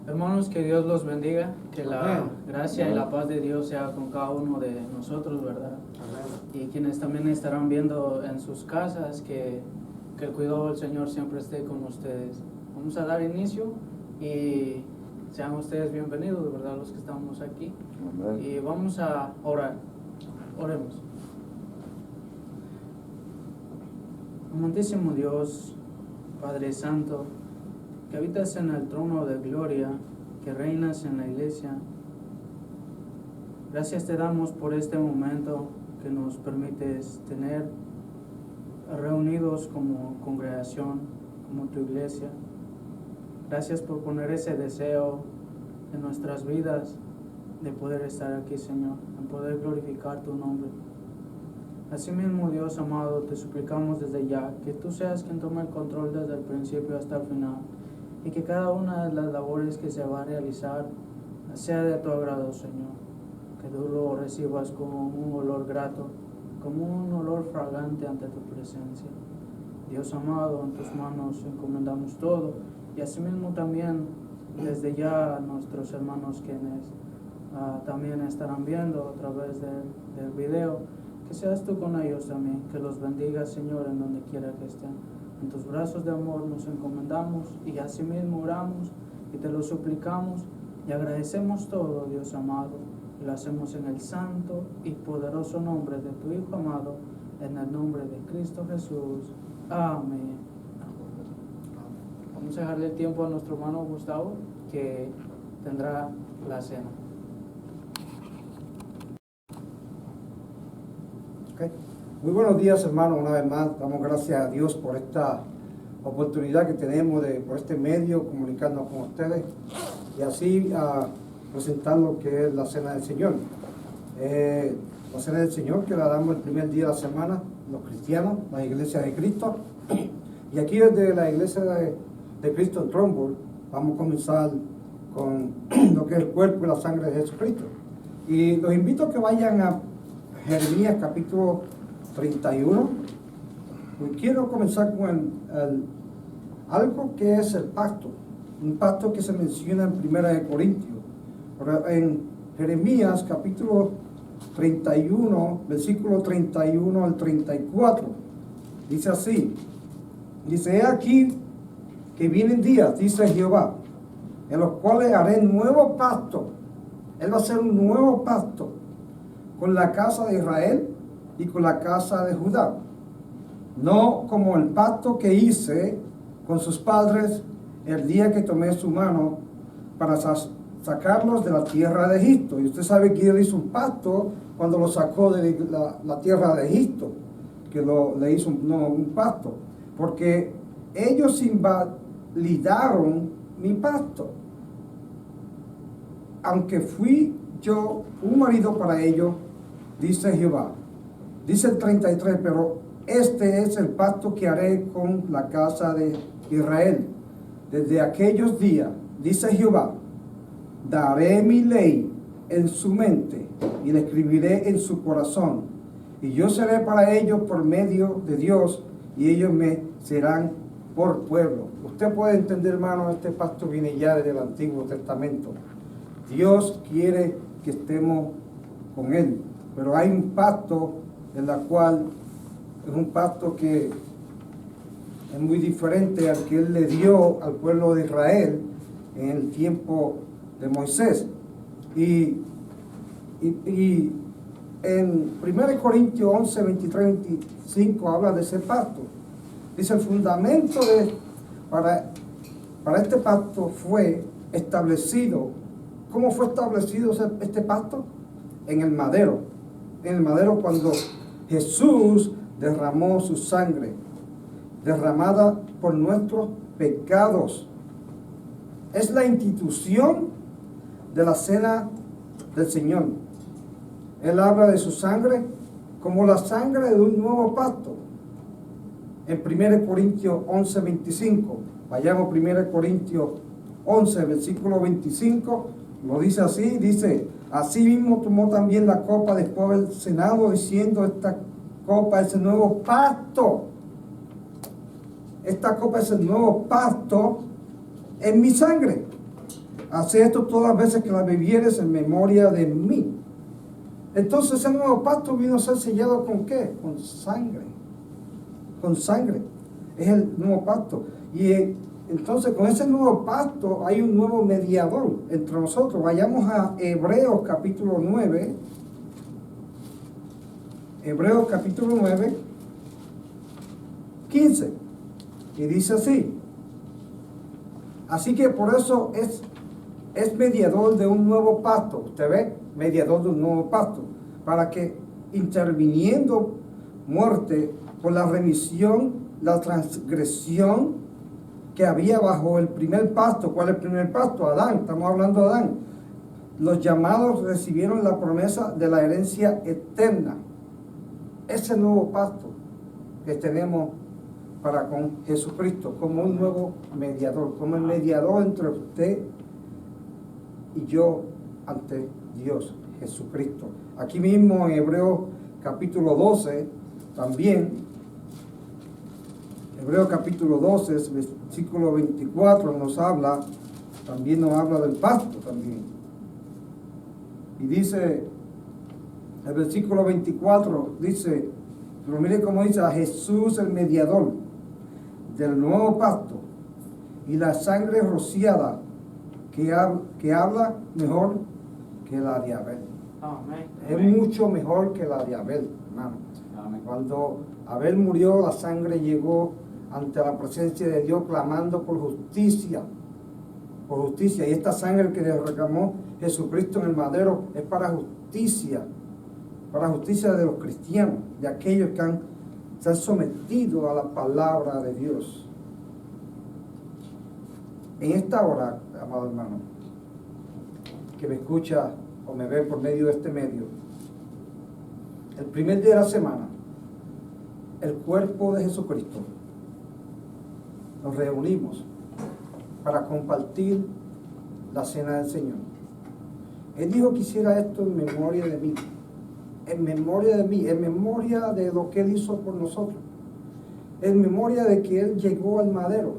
Hermanos, que Dios los bendiga, que la Amén. gracia y la paz de Dios sea con cada uno de nosotros, ¿verdad? Amén. Y quienes también estarán viendo en sus casas, que el cuidado del Señor siempre esté con ustedes. Vamos a dar inicio y sean ustedes bienvenidos, ¿verdad? Los que estamos aquí. Amén. Y vamos a orar. Oremos. Amantísimo Dios, Padre Santo, que habitas en el trono de gloria, que reinas en la iglesia. Gracias te damos por este momento que nos permites tener reunidos como congregación, como tu iglesia. Gracias por poner ese deseo en nuestras vidas de poder estar aquí, Señor, en poder glorificar tu nombre. Asimismo, Dios amado, te suplicamos desde ya que tú seas quien tome el control desde el principio hasta el final, y que cada una de las labores que se va a realizar sea de tu agrado, Señor. Que tú lo recibas como un olor grato, como un olor fragante ante tu presencia. Dios amado, en tus manos encomendamos todo, y asimismo también desde ya nuestros hermanos quienes también estarán viendo a través del video, que seas tú con ellos también, que los bendigas, Señor, en donde quiera que estén. En tus brazos de amor nos encomendamos y asimismo oramos y te lo suplicamos y agradecemos todo, Dios amado, y lo hacemos en el santo y poderoso nombre de tu Hijo amado, en el nombre de Cristo Jesús. Amén. Vamos a dejarle el tiempo a nuestro hermano Gustavo, que tendrá la cena. Okay. Muy buenos días, hermanos. Una vez más, damos gracias a Dios por esta oportunidad que tenemos por este medio comunicarnos con ustedes y así presentar lo que es la Cena del Señor. La Cena del Señor que la damos el primer día de la semana, los cristianos, la Iglesia de Cristo. Y aquí desde la Iglesia de Cristo en Trumbull vamos a comenzar con lo que es el cuerpo y la sangre de Jesucristo. Y los invito a que vayan a Jeremías capítulo 31. Pues quiero comenzar con algo que es el pacto, un pacto que se menciona en 1 de Corintios. Pero en Jeremías capítulo 31, versículo 31 al 34, dice así, dice: he aquí que vienen días, dice Jehová, en los cuales haré nuevo pacto. Él va a hacer un nuevo pacto con la casa de Israel y con la casa de Judá, no como el pacto que hice con sus padres el día que tomé su mano para sacarlos de la tierra de Egipto. Y usted sabe que él hizo un pacto cuando lo sacó de la tierra de Egipto, que le hizo un pacto, porque ellos invalidaron mi pacto, aunque fui yo un marido para ellos, dice Jehová. Dice el 33, pero este es el pacto que haré con la casa de Israel. Desde aquellos días, dice Jehová, daré mi ley en su mente y la escribiré en su corazón. Y yo seré para ellos por medio de Dios y ellos me serán por pueblo. Usted puede entender, hermano, este pacto viene ya desde el Antiguo Testamento. Dios quiere que estemos con Él, pero hay un pacto en la cual es un pacto que es muy diferente al que Él le dio al pueblo de Israel en el tiempo de Moisés. Y en 1 Corintios 11, 23, 25 habla de ese pacto. Dice: el fundamento para este pacto fue establecido. ¿Cómo fue establecido este pacto? En el madero. En el madero, cuando Jesús derramó su sangre, derramada por nuestros pecados. Es la institución de la cena del Señor. Él habla de su sangre como la sangre de un nuevo pacto. En 1 Corintios 11, 25, vayamos a 1 Corintios 11, versículo 25, lo dice así, dice: así mismo tomó también la copa después del cenado, diciendo: esta copa es el nuevo pacto. Esta copa es el nuevo pacto en mi sangre. Haced esto todas las veces que la bebieres en memoria de mí. Entonces el nuevo pacto vino a ser sellado ¿con qué? Con sangre. Con sangre. Es el nuevo pacto. Y entonces con ese nuevo pacto hay un nuevo mediador entre nosotros. Vayamos a Hebreos capítulo 9. Hebreos capítulo 9, 15. Y dice así. Así que por eso es mediador de un nuevo pacto. ¿Usted ve? Mediador de un nuevo pacto. Para que interviniendo muerte por la remisión, la transgresión que había bajo el primer pacto. ¿Cuál es el primer pacto? Adán. Estamos hablando de Adán. Los llamados recibieron la promesa de la herencia eterna. Ese nuevo pacto que tenemos para con Jesucristo, como un nuevo mediador, como el mediador entre usted y yo ante Dios, Jesucristo. Aquí mismo en Hebreos capítulo 12, también, Hebreos capítulo 12, versículo 24 también nos habla del pacto también. Y dice, el versículo 24 dice, pero mire cómo dice, a Jesús el mediador del nuevo pacto y la sangre rociada que habla mejor que la de Abel. Amén. Es mucho mejor que la de Abel, hermano. Amén. Cuando Abel murió, la sangre llegó ante la presencia de Dios clamando por justicia. Por justicia. Y esta sangre que derramó Jesucristo en el madero es para justicia de los cristianos, de aquellos que se han sometido a la palabra de Dios. En esta hora, amado hermano, que me escucha o me ve por medio de este medio, el primer día de la semana, el cuerpo de Jesucristo, nos reunimos para compartir la cena del Señor. Él dijo que hiciera esto en memoria de mí. En memoria de mí, en memoria de lo que Él hizo por nosotros, en memoria de que Él llegó al madero,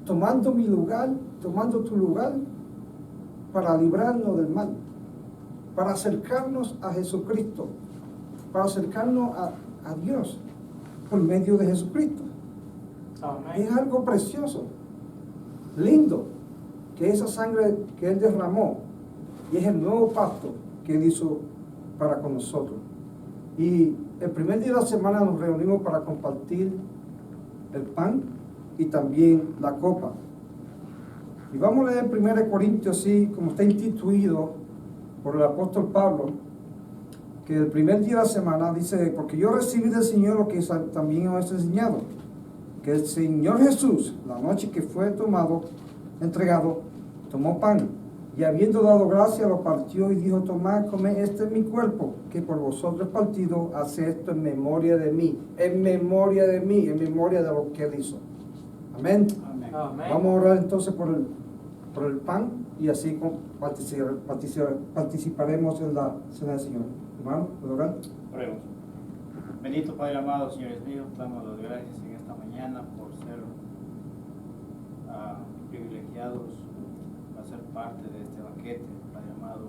tomando mi lugar, tomando tu lugar, para librarnos del mal, para acercarnos a Jesucristo, para acercarnos a Dios por medio de Jesucristo. Amén. Es algo precioso, lindo, que esa sangre que Él derramó, y es el nuevo pacto que Él hizo para con nosotros. Y el primer día de la semana nos reunimos para compartir el pan y también la copa. Y vamos a leer 1 Corintios, así como está instituido por el apóstol Pablo, que el primer día de la semana dice, porque yo recibí del Señor lo que también os he enseñado, que el Señor Jesús, la noche que fue entregado, tomó pan, y habiendo dado gracia, lo partió y dijo, tomad, comed, este es mi cuerpo, que por vosotros partido, haced esto en memoria de mí, en memoria de mí, en memoria de lo que Él hizo. Amén. Amén. Amén. Vamos a orar entonces por el pan, y así participaremos en la cena del Señor. Hermano, ¿puedo orar? Oremos. Bendito Padre amado, señores míos, damos las gracias en esta mañana por ser privilegiados a ser parte de este banquete, Padre amado,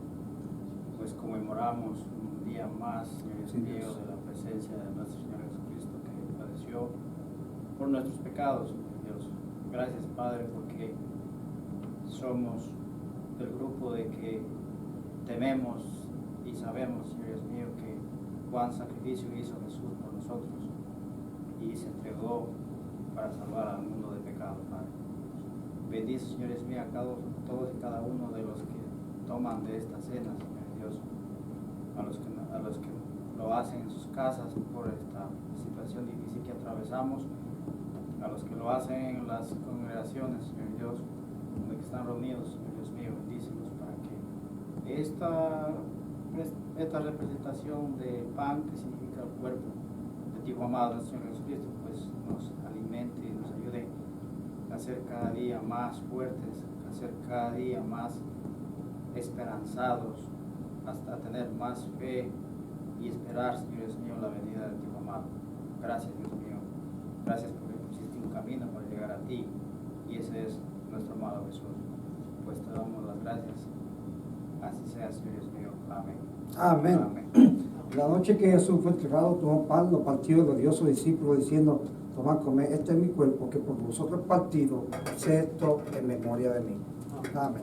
pues conmemoramos un día más, señores míos, de la presencia de nuestro Señor Jesucristo que padeció por nuestros pecados, Dios. Gracias, Padre, porque somos del grupo de que tememos y sabemos, señores míos, que cuán sacrificio hizo Jesús por nosotros y se entregó para salvar al mundo de pecado, Padre. Bendice, señores míos, a todos y cada uno de los que toman de esta cena, Señor Dios, a los que lo hacen en sus casas por esta situación difícil que atravesamos, a los que lo hacen en las congregaciones, Señor Dios, donde están reunidos, Señor Dios mío, bendícelos para que esta representación de pan, que significa el cuerpo de ti, amado nuestro Señor Jesucristo, pues nos alimente y nos ayude a ser cada día más fuertes, a ser cada día más esperanzados, hasta tener más fe y esperar, Señor mío, la venida de ti, amado. Gracias, Dios mío. Gracias porque pusiste un camino para llegar a ti, y ese es nuestro amado Jesús. Pues te gracias. Así sea, Señor Dios mío. Amén. Amén. Amén. La noche que Jesús fue entregado, tomó pan, lo partió, lo dio a sus discípulos diciendo: tomad, comed, este es mi cuerpo que por vosotros partido, haced esto en memoria de mí. Amén.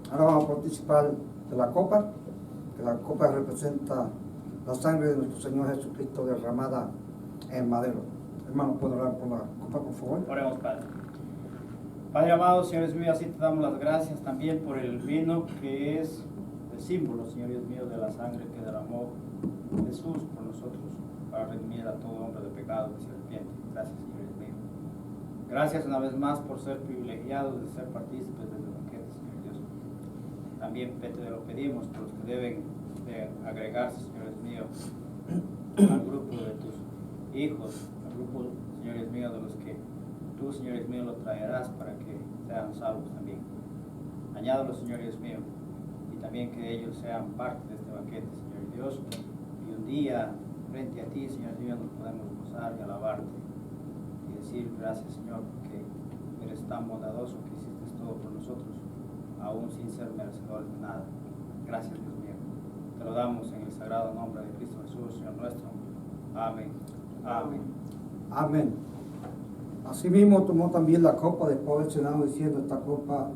Ahora vamos a participar de la copa, que la copa representa la sangre de nuestro Señor Jesucristo derramada en madero. Hermano, ¿puedo orar por la copa, por favor? Oremos, Padre. Padre amado, Señor Dios mío, así te damos las gracias también por el vino que es el símbolo, Señor Dios mío, de la sangre que derramó Jesús por nosotros para redimir a todo hombre de pecado y serpiente. Gracias, Señor Dios mío. Gracias una vez más por ser privilegiados de ser partícipes del banquete, Señor Dios. También te lo pedimos por los que deben de agregarse, Señor Dios mío, al grupo de tus hijos, al grupo, Señor Dios mío, de los que tú, Señor Dios mío, lo traerás para que sean salvos también. Añádalos, Señor Dios mío, y también que ellos sean parte de este banquete, Señor Dios, y un día frente a ti, Señor Dios, nos podemos gozar y alabarte y decir gracias, Señor, porque eres tan bondadoso que hiciste todo por nosotros, aún sin ser merecedores de nada. Gracias, Dios mío. Te lo damos en el sagrado nombre de Cristo Jesús, Señor nuestro. Amén. Amén. Amén. Asimismo tomó también la copa después del cenado diciendo: esta copa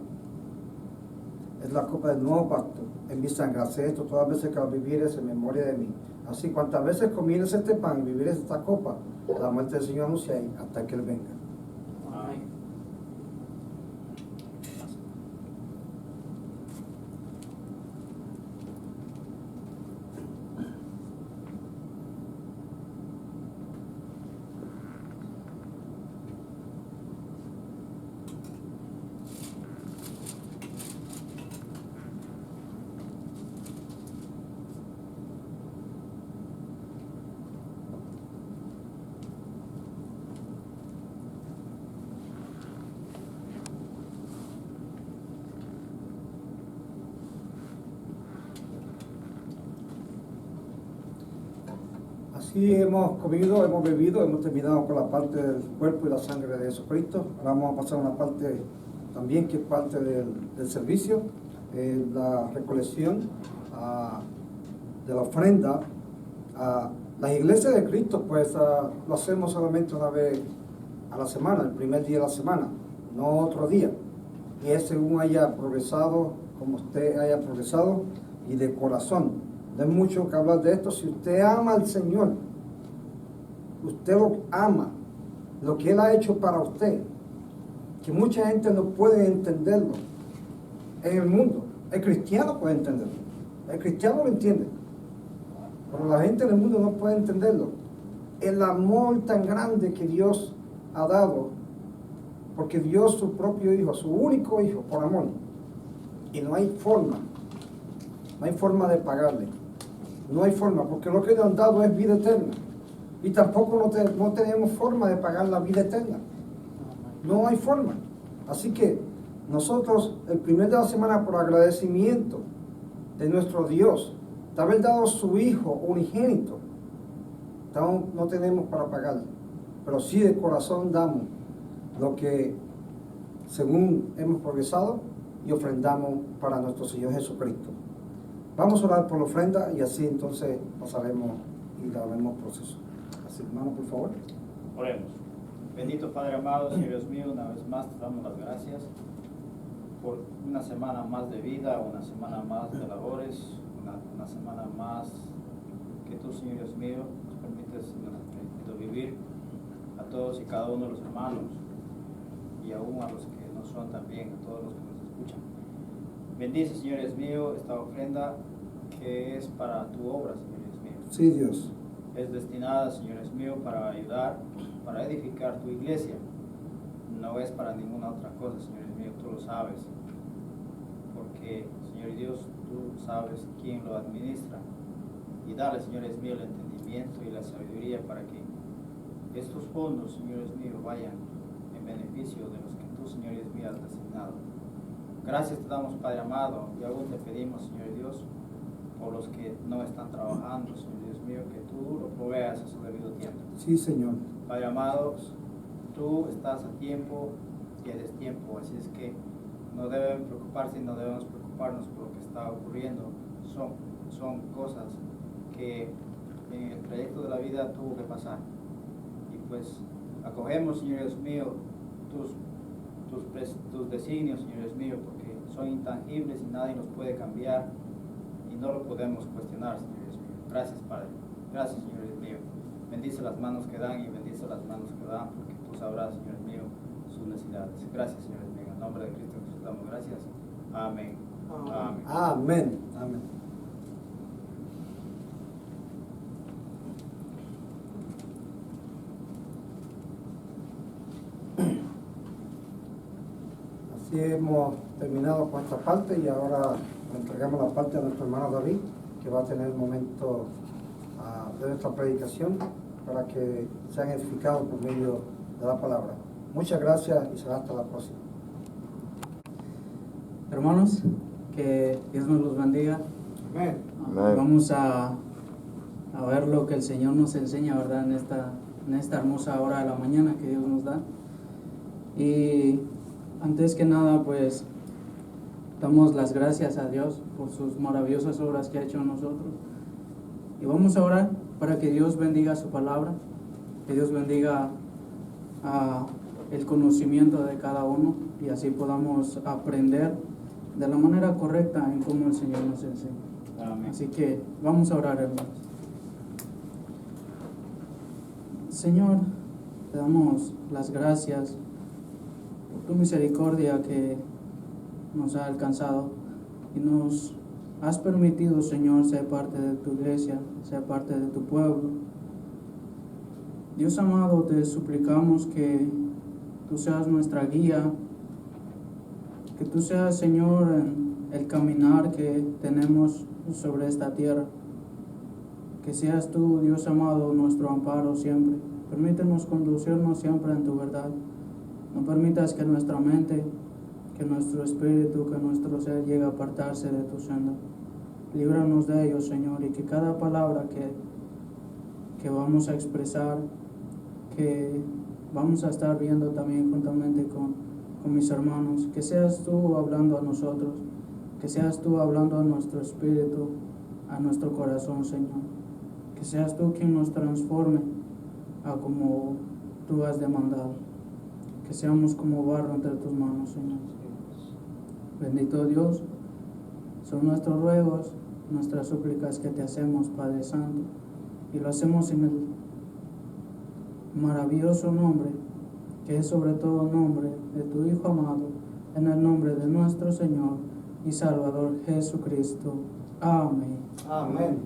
es la copa del nuevo pacto en mi sangre. Haced esto todas las veces que la vivieres en memoria de mí. Así, cuantas veces comieres este pan y vivieres esta copa, la muerte del Señor anunciáis hasta que Él venga. Amén. Así hemos comido, hemos bebido, hemos terminado con la parte del cuerpo y la sangre de Jesucristo. Ahora vamos a pasar a una parte también que es parte del servicio, la recolección de la ofrenda. Las iglesias de Cristo pues lo hacemos solamente una vez a la semana, el primer día de la semana, no otro día. Y es según haya progresado, como usted haya progresado y de corazón. No hay mucho que hablar de esto. Si usted ama al Señor, usted lo ama, lo que Él ha hecho para usted, que mucha gente no puede entenderlo en el mundo. El cristiano puede entenderlo, el cristiano lo entiende, pero la gente en el mundo no puede entenderlo. El amor tan grande que Dios ha dado, porque dio su propio hijo, su único hijo, por amor, y no hay forma de pagarle. No hay forma, porque lo que le han dado es vida eterna. Y tampoco no tenemos forma de pagar la vida eterna. No hay forma. Así que nosotros, el primer de la semana, por agradecimiento de nuestro Dios, de haber dado su Hijo unigénito, no tenemos para pagarle. Pero sí de corazón damos lo que, según hemos progresado, y ofrendamos para nuestro Señor Jesucristo. Vamos a orar por la ofrenda y así entonces pasaremos y daremos proceso. Así, hermano, por favor. Oremos. Bendito Padre amado, Señor Dios mío, una vez más te damos las gracias por una semana más de vida, una semana más de labores, una semana más que tú, Señor Dios mío, nos permites vivir a todos y cada uno de los hermanos y aún a los que no son también, a todos los que nos escuchan. Bendice, Señor Dios mío, esta ofrenda que es para tu obra, Señor Dios mío. Sí, Dios. Es destinada, Señor Dios mío, para ayudar, para edificar tu iglesia. No es para ninguna otra cosa, Señor Dios mío, tú lo sabes. Porque, Señor Dios, tú sabes quién lo administra. Y dale, señores míos, el entendimiento y la sabiduría para que estos fondos, señores míos, vayan en beneficio de los que tú, señores míos, has designado. Gracias te damos, Padre amado, y aún te pedimos, Señor Dios, por los que no están trabajando, Señor Dios mío, que tú lo proveas a su debido tiempo. Sí, Señor. Padre amado, tú estás a tiempo y eres tiempo, así es que no deben preocuparse y no debemos preocuparnos por lo que está ocurriendo. Son cosas que en el trayecto de la vida tuvo que pasar. Y pues acogemos, Señor Dios mío, tus designios, Señor Dios mío, porque son intangibles y nadie los puede cambiar y no lo podemos cuestionar, Señor Dios mío. Gracias, Padre. Gracias, Señor Dios mío. Bendice las manos que dan y bendice las manos que dan, porque tú sabrás, Señor mío, sus necesidades. Gracias, Señor mío. En el nombre de Cristo Jesús damos gracias. Amén. Amén. Amén. Amén. Así hemos terminado con esta parte y ahora le entregamos la parte a nuestro hermano David, que va a tener el momento de nuestra predicación para que sean edificados por medio de la palabra. Muchas gracias y será hasta la próxima. Hermanos, que Dios nos los bendiga. Amén. Amén. Vamos a ver lo que el Señor nos enseña, ¿verdad? En esta hermosa hora de la mañana que Dios nos da. Y antes que nada, pues, damos las gracias a Dios por sus maravillosas obras que ha hecho en nosotros. Y vamos a orar para que Dios bendiga su palabra, que Dios bendiga el conocimiento de cada uno y así podamos aprender de la manera correcta en cómo el Señor nos enseña. Amén. Así que vamos a orar, hermanos. Señor, te damos las gracias por tu misericordia que nos ha alcanzado y nos has permitido, Señor, ser parte de tu iglesia, ser parte de tu pueblo. Dios amado, te suplicamos que tú seas nuestra guía, que tú seas, Señor, en el caminar que tenemos sobre esta tierra. Que seas tú, Dios amado, nuestro amparo siempre. Permítenos conducirnos siempre en tu verdad. No permitas que nuestra mente, que nuestro espíritu, que nuestro ser llegue a apartarse de tu senda. Líbranos de ello, Señor, y que cada palabra que vamos a expresar, que vamos a estar viendo también juntamente con mis hermanos, que seas tú hablando a nosotros, que seas tú hablando a nuestro espíritu, a nuestro corazón, Señor. Que seas tú quien nos transforme a como tú has demandado. Que seamos como barro entre tus manos, Señor. Bendito Dios, son nuestros ruegos, nuestras súplicas que te hacemos, Padre Santo, y lo hacemos en el maravilloso nombre, que es sobre todo nombre de tu Hijo amado, en el nombre de nuestro Señor y Salvador Jesucristo. Amén. Amén.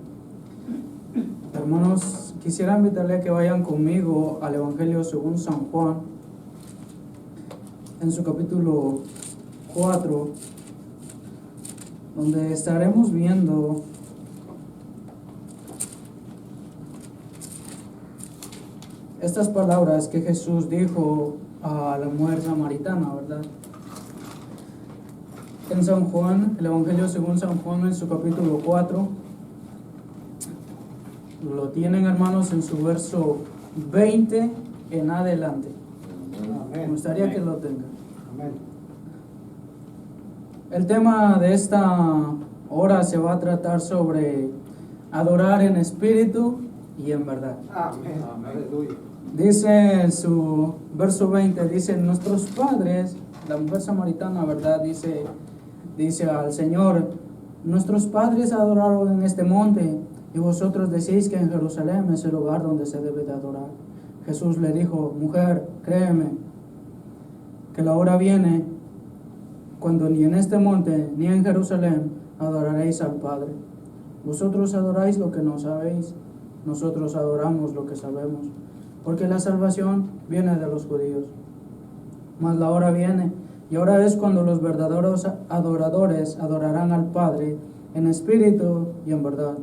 Hermanos, quisiera invitarles a que vayan conmigo al Evangelio según San Juan, en su capítulo 4, donde estaremos viendo estas palabras que Jesús dijo a la mujer samaritana, ¿verdad? En San Juan, el Evangelio según San Juan, en su capítulo 4, lo tienen, hermanos, en su verso 20 en adelante. Me gustaría que lo tengan. Amén. El tema de esta hora se va a tratar sobre adorar en espíritu y en verdad. Amén. Aleluya. Dice en su verso 20, dice, nuestros padres, la mujer samaritana, ¿verdad? Dice al Señor, nuestros padres adoraron en este monte y vosotros decís que en Jerusalén es el lugar donde se debe de adorar. Jesús le dijo, mujer, créeme, que la hora viene cuando ni en este monte ni en Jerusalén adoraréis al Padre. Vosotros adoráis lo que no sabéis, nosotros adoramos lo que sabemos, porque la salvación viene de los judíos. Mas la hora viene, y ahora es cuando los verdaderos adoradores adorarán al Padre en espíritu y en verdad,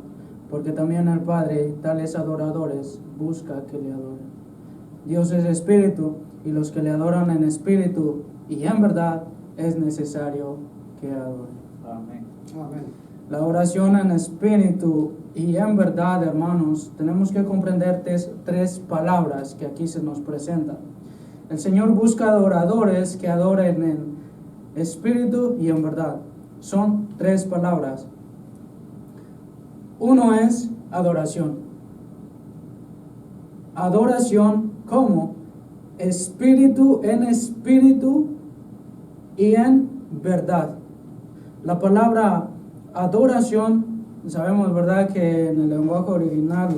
porque también el Padre, tales adoradores, busca que le adoren. Dios es espíritu, y los que le adoran en espíritu y en verdad es necesario que adoren. Amén. Amén. La oración en espíritu y en verdad, hermanos, tenemos que comprender tres palabras que aquí se nos presentan. El Señor busca adoradores que adoren en espíritu y en verdad. Son tres palabras. Uno es adoración. Adoración como espíritu y en verdad. La palabra adoración, sabemos, ¿verdad?, que en el lenguaje original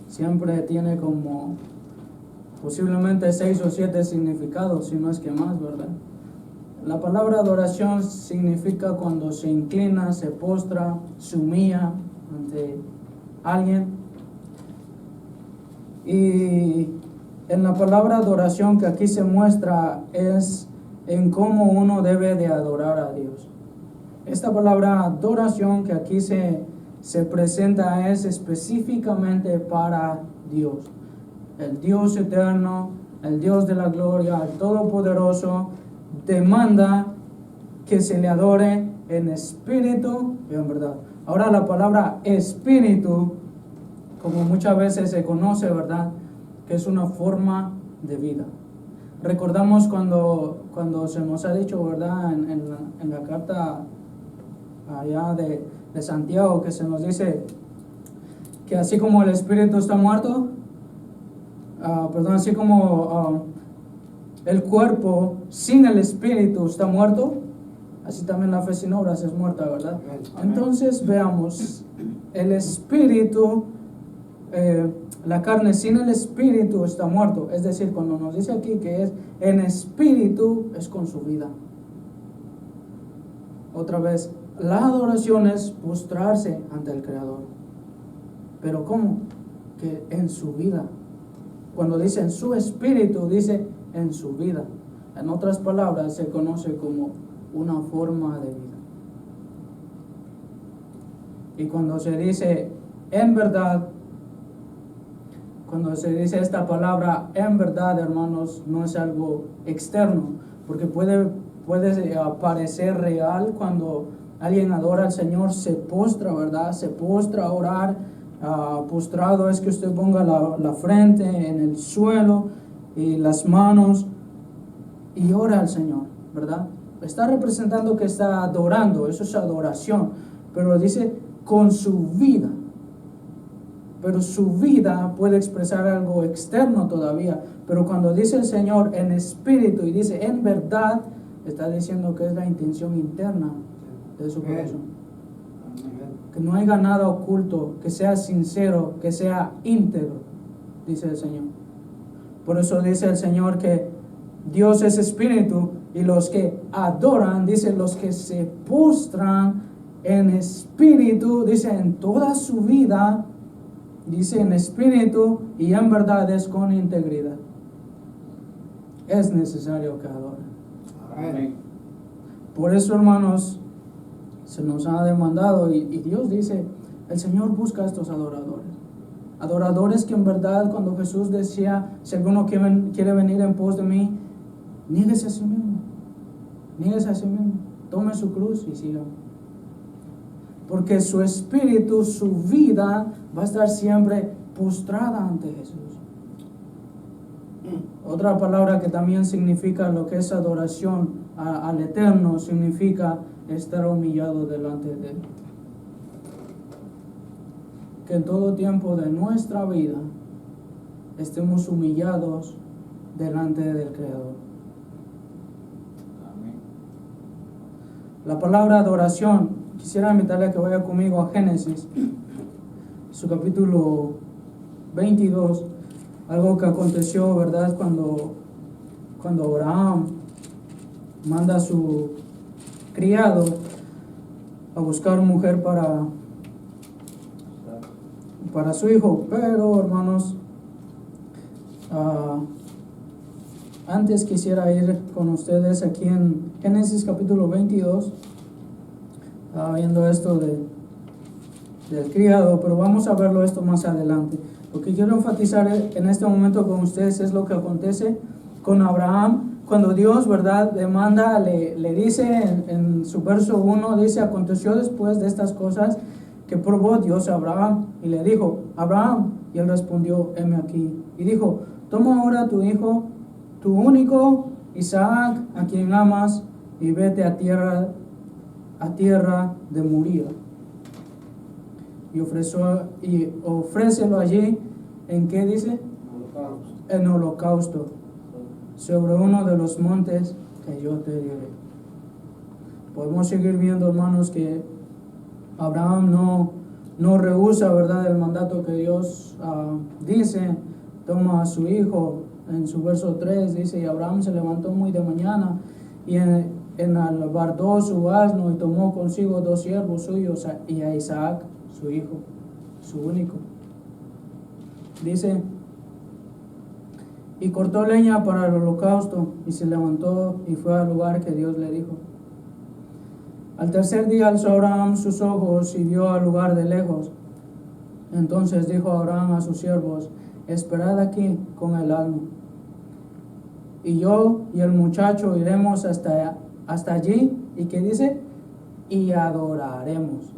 siempre tiene como posiblemente 6 o 7 significados, si no es que más, ¿verdad? La palabra adoración significa cuando se inclina, se postra, se humilla ante alguien. Y en la palabra adoración que aquí se muestra es en cómo uno debe de adorar a Dios. Esta palabra adoración que aquí se presenta es específicamente para Dios. El Dios eterno, el Dios de la gloria, el Todopoderoso, demanda que se le adore en espíritu y en verdad. Ahora la palabra espíritu, como muchas veces se conoce, ¿verdad?, que es una forma de vida. Recordamos cuando se nos ha dicho, ¿verdad?, en la carta allá de Santiago, que se nos dice que así como el espíritu está muerto, así como el cuerpo sin el espíritu está muerto, así también la fe sin obras es muerta, ¿verdad? Entonces veamos, el espíritu, la carne sin el espíritu está muerto. Es decir, cuando nos dice aquí que es en espíritu, es con su vida. Otra vez, la adoración es postrarse ante el Creador. Pero ¿cómo? Que en su vida. Cuando dice en su espíritu, dice en su vida. En otras palabras, se conoce como una forma de vida. Y cuando se dice en verdad, cuando se dice esta palabra en verdad, hermanos, no es algo externo, porque puede parecer real cuando alguien adora al Señor, se postra, ¿verdad? Se postra a orar. Postrado es que usted ponga la frente en el suelo y las manos y ora al Señor, ¿verdad? Está representando que está adorando, eso es adoración, pero dice con su vida. Pero su vida puede expresar algo externo todavía, pero cuando dice el Señor en espíritu y dice en verdad, está diciendo que es la intención interna de su corazón. Que no haya nada oculto, que sea sincero, que sea íntegro, dice el Señor. Por eso dice el Señor que Dios es espíritu, y los que adoran, dice, los que se postran en espíritu, dice, en toda su vida, dice, en espíritu y en verdad, es con integridad. Es necesario que adoren. Amén. Por eso, hermanos, se nos ha demandado, y Dios dice, el Señor busca a estos adoradores. Adoradores que en verdad, cuando Jesús decía, si alguno quiere venir en pos de mí, niéguese a sí mismo. Niéguese a sí mismo. Tome su cruz y siga. Porque su espíritu, su vida, va a estar siempre postrada ante Jesús. Otra palabra que también significa lo que es adoración al Eterno, significa estar humillado delante de Él. Que en todo tiempo de nuestra vida estemos humillados delante del Creador. Amén. La palabra adoración, quisiera invitarle a que vaya conmigo a Génesis, su capítulo 22, algo que aconteció, ¿verdad?, cuando Abraham manda a su criado a buscar mujer para su hijo. Pero, hermanos, antes quisiera ir con ustedes aquí en Génesis capítulo 22 Estaba viendo esto del criado, pero vamos a verlo esto más adelante. Lo que quiero enfatizar en este momento con ustedes es lo que acontece con Abraham cuando Dios, ¿verdad?, demanda, le dice en su verso 1, dice: aconteció después de estas cosas que probó Dios a Abraham y le dijo: Abraham, y él respondió: heme aquí. Y dijo: toma ahora tu hijo, tu único Isaac, a quien amas, y vete a tierra de Moría. Y ofrécelo allí, ¿en qué dice? En holocausto, sobre uno de los montes que yo te diré. Podemos seguir viendo, hermanos, que Abraham no rehúsa, ¿verdad?, el mandato que Dios dice. Toma a su hijo. En su verso 3 dice: y Abraham se levantó muy de mañana y enalbardó su asno y tomó consigo 2 siervos suyos y a Isaac su hijo, su único. Dice: y cortó leña para el holocausto y se levantó y fue al lugar que Dios le dijo. Al tercer día alzó Abraham sus ojos y vio al lugar de lejos. Entonces dijo Abraham a sus siervos: esperad aquí con el asno, y yo y el muchacho iremos hasta allí. ¿Y qué dice? Y adoraremos.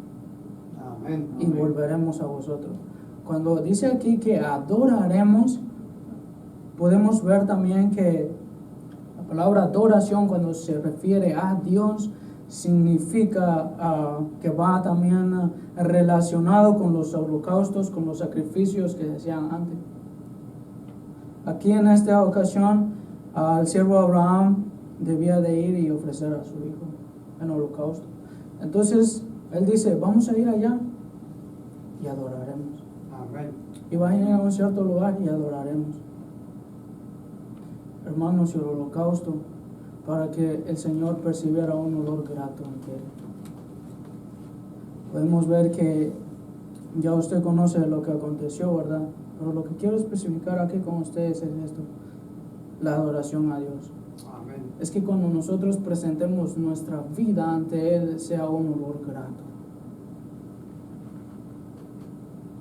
Amén. Y volveremos a vosotros. Cuando dice aquí que adoraremos, podemos ver también que la palabra adoración, cuando se refiere a Dios, significa que va también relacionado con los holocaustos, con los sacrificios que se hacían antes. Aquí en esta ocasión, el siervo Abraham debía de ir y ofrecer a su hijo en holocausto. Entonces él dice: vamos a ir allá y adoraremos. Amén. Y va a ir a un cierto lugar y adoraremos. Hermanos, el holocausto, para que el Señor percibiera un olor grato ante él. Podemos ver que ya usted conoce lo que aconteció, ¿verdad? Pero lo que quiero especificar aquí con ustedes es esto: la adoración a Dios. Amén. Es que cuando nosotros presentemos nuestra vida ante Él, sea un olor grato,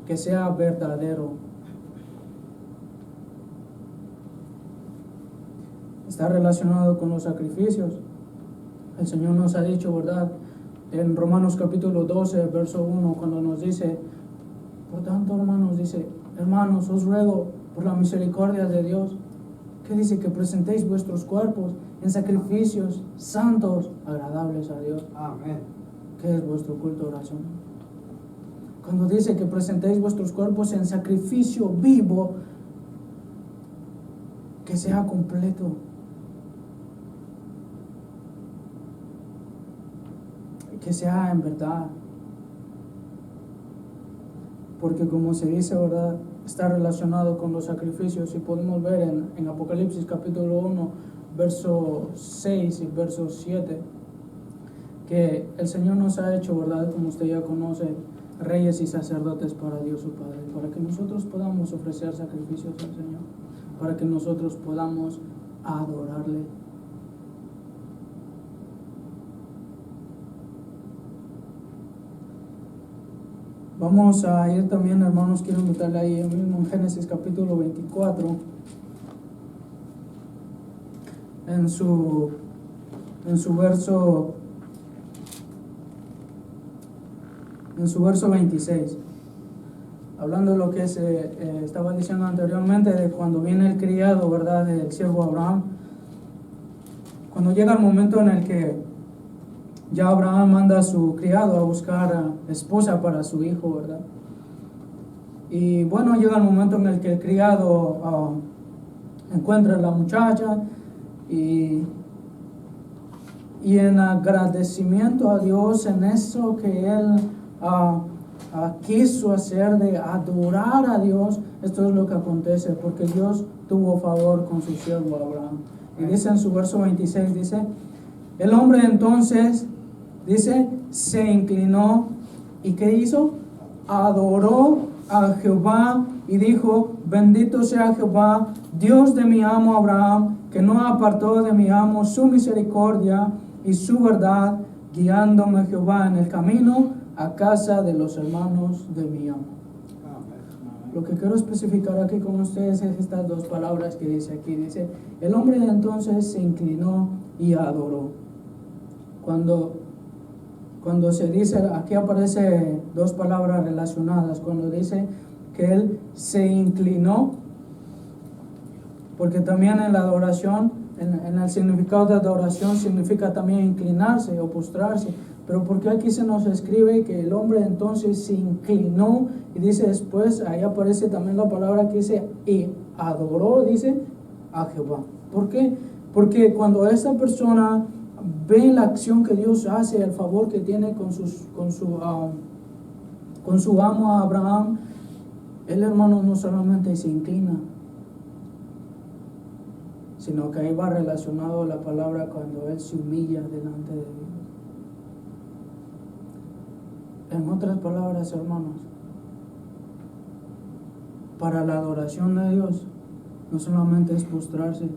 que sea verdadero. Está relacionado con los sacrificios. El Señor nos ha dicho, ¿verdad?, en Romanos capítulo 12, verso 1, cuando nos dice: por tanto, hermanos, dice: hermanos, os ruego por la misericordia de Dios, que dice que presentéis vuestros cuerpos en sacrificios santos, agradables a Dios. Amén. ¿Qué es vuestro culto de oración? Cuando dice que presentéis vuestros cuerpos en sacrificio vivo, que sea completo, que sea en verdad. Porque como se dice, ¿verdad?, está relacionado con los sacrificios. Y podemos ver en Apocalipsis capítulo 1, verso 6 y verso 7, que el Señor nos ha hecho, ¿verdad?, como usted ya conoce, reyes y sacerdotes para Dios su Padre, para que nosotros podamos ofrecer sacrificios al Señor, para que nosotros podamos adorarle. Vamos a ir también, hermanos, quiero invitarle ahí mismo en Génesis capítulo 24, en su verso 26, hablando de lo que se estaba diciendo anteriormente, de cuando viene el criado, ¿verdad?, del siervo Abraham. Cuando llega el momento en el que ya Abraham manda a su criado a buscar esposa para su hijo, ¿verdad? Y bueno, llega el momento en el que el criado encuentra a la muchacha y en agradecimiento a Dios en eso que él quiso hacer de adorar a Dios, esto es lo que acontece, porque Dios tuvo favor con su siervo Abraham. Y dice en su verso 26, dice: el hombre entonces, dice, se inclinó y ¿qué hizo? Adoró a Jehová y dijo: bendito sea Jehová, Dios de mi amo Abraham, que no apartó de mi amo su misericordia y su verdad, guiándome Jehová en el camino a casa de los hermanos de mi amo. Lo que quiero especificar aquí con ustedes es estas dos palabras que dice aquí. Dice, el hombre entonces se inclinó y adoró. Cuando se dice, aquí aparece dos palabras relacionadas. Cuando dice que él se inclinó, porque también en la adoración, en el significado de adoración significa también inclinarse o postrarse. Pero porque aquí se nos escribe que el hombre entonces se inclinó y dice después, ahí aparece también la palabra que dice y adoró, dice a Jehová. ¿Por qué? Porque cuando esta persona ve la acción que Dios hace, el favor que tiene con su amo Abraham, el hermano no solamente se inclina, sino que ahí va relacionado la palabra cuando él se humilla delante de Dios. En otras palabras, hermanos, para la adoración de Dios no solamente es postrarse,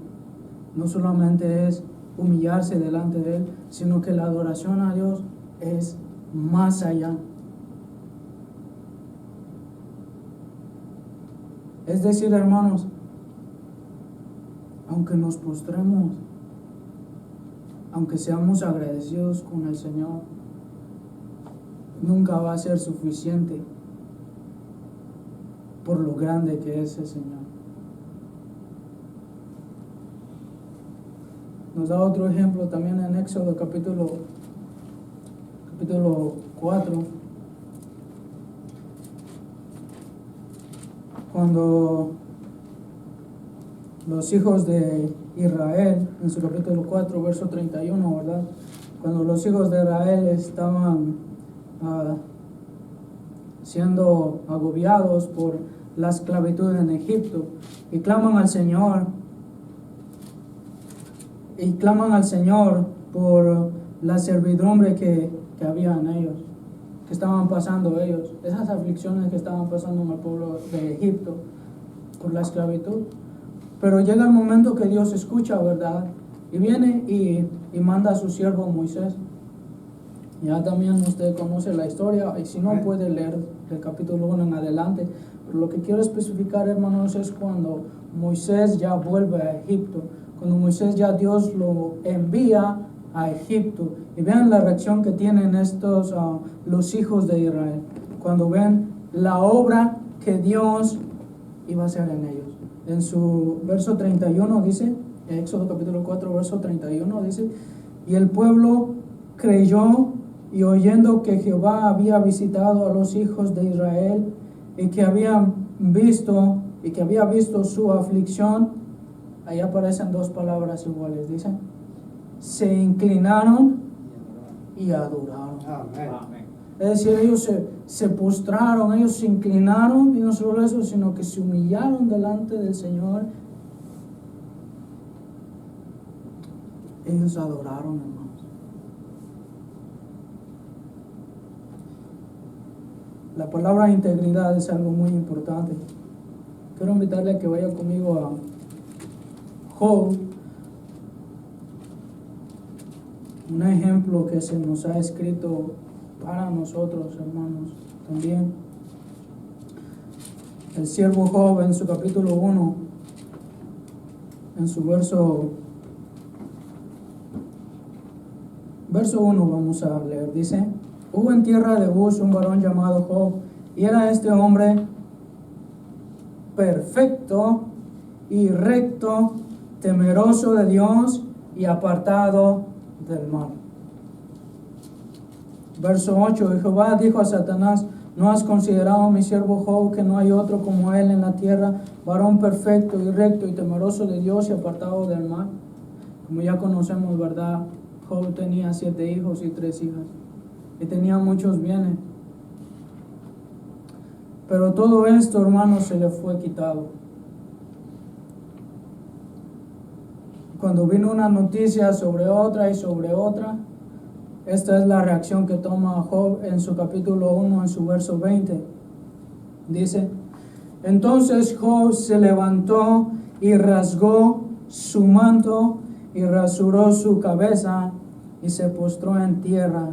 no solamente es humillarse delante de Él, sino que la adoración a Dios es más allá. Es decir, hermanos, aunque nos postremos, aunque seamos agradecidos con el Señor, nunca va a ser suficiente por lo grande que es el Señor. Nos da otro ejemplo también en Éxodo capítulo 4, cuando los hijos de Israel, en su capítulo 4, verso 31, ¿verdad? Cuando los hijos de Israel estaban siendo agobiados por la esclavitud en Egipto y claman al Señor por la servidumbre que había en ellos, que estaban pasando ellos, esas aflicciones que estaban pasando en el pueblo de Egipto por la esclavitud. Pero llega el momento que Dios escucha, ¿verdad? Y viene y manda a su siervo Moisés. Ya también usted conoce la historia, y si no puede leer el capítulo 1 en adelante. Pero lo que quiero especificar, hermanos, es cuando Moisés ya vuelve a Egipto, cuando Moisés ya Dios lo envía a Egipto. Y vean la reacción que tienen estos los hijos de Israel, cuando ven la obra que Dios iba a hacer en ellos. En su verso 31 dice, en Éxodo capítulo 4, verso 31 dice, y el pueblo creyó, y oyendo que Jehová había visitado a los hijos de Israel y que había visto su aflicción, ahí aparecen dos palabras iguales, dicen, se inclinaron y adoraron. Amén. Es decir, ellos se postraron, ellos se inclinaron, y no solo eso, sino que se humillaron delante del Señor. Ellos adoraron, hermanos. La palabra integridad es algo muy importante. Quiero invitarle a que vaya conmigo a Job, un ejemplo que se nos ha escrito para nosotros, hermanos, también. El siervo Job, en su capítulo 1, en su verso 1 vamos a leer, dice, hubo en tierra de Uz un varón llamado Job, y era este hombre perfecto y recto, temeroso de Dios y apartado del mal. Verso 8, y Jehová dijo a Satanás, ¿no has considerado a mi siervo Job, que no hay otro como él en la tierra, varón perfecto y recto y temeroso de Dios y apartado del mal? Como ya conocemos, ¿verdad? Job tenía 7 hijos y 3 hijas, y tenía muchos bienes. Pero todo esto, hermanos, se le fue quitado. Cuando vino una noticia sobre otra y sobre otra, esta es la reacción que toma Job en su capítulo 1, en su verso 20. Dice, entonces Job se levantó y rasgó su manto y rasuró su cabeza y se postró en tierra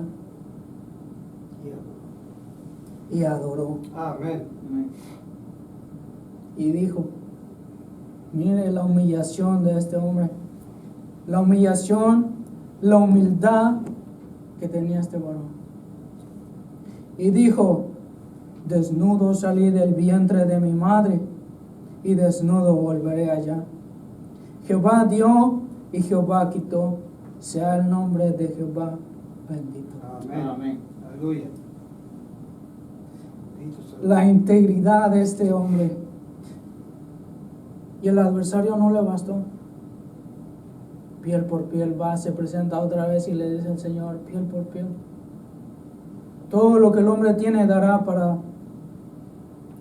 y adoró. Amén. Y dijo, mire la humillación de este hombre, la humillación, la humildad que tenía este varón. Y dijo, desnudo salí del vientre de mi madre, y desnudo volveré allá. Jehová dio y Jehová quitó, sea el nombre de Jehová bendito. Amén. Amén. Aleluya. Bendito sea Dios. La integridad de este hombre. Y el adversario no le bastó. Piel por piel va, se presenta otra vez y le dice al Señor, piel por piel. Todo lo que el hombre tiene dará para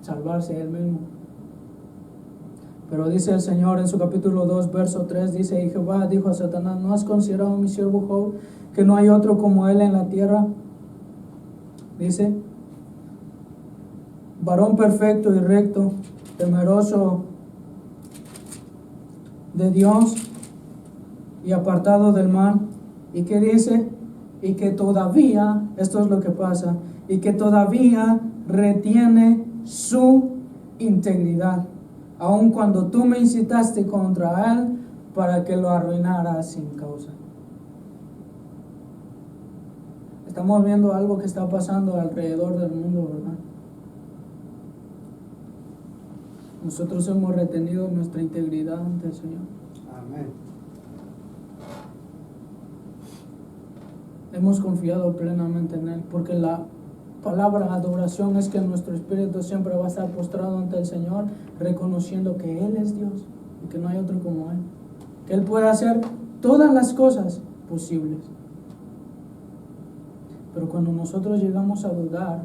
salvarse él mismo. Pero dice el Señor en su capítulo 2, verso 3, dice, y Jehová dijo a Satanás, ¿no has considerado a mi siervo Job, que no hay otro como él en la tierra? Dice, varón perfecto y recto, temeroso de Dios y apartado del mal. ¿Y qué dice? Y que todavía, esto es lo que pasa, y que todavía retiene su integridad, aun cuando tú me incitaste contra él para que lo arruinara sin causa. Estamos viendo algo que está pasando alrededor del mundo, ¿verdad? Nosotros hemos retenido nuestra integridad ante el Señor. Amén. Hemos confiado plenamente en Él, porque la palabra adoración es que nuestro espíritu siempre va a estar postrado ante el Señor, reconociendo que Él es Dios y que no hay otro como Él, que Él puede hacer todas las cosas posibles. Pero cuando nosotros llegamos a dudar,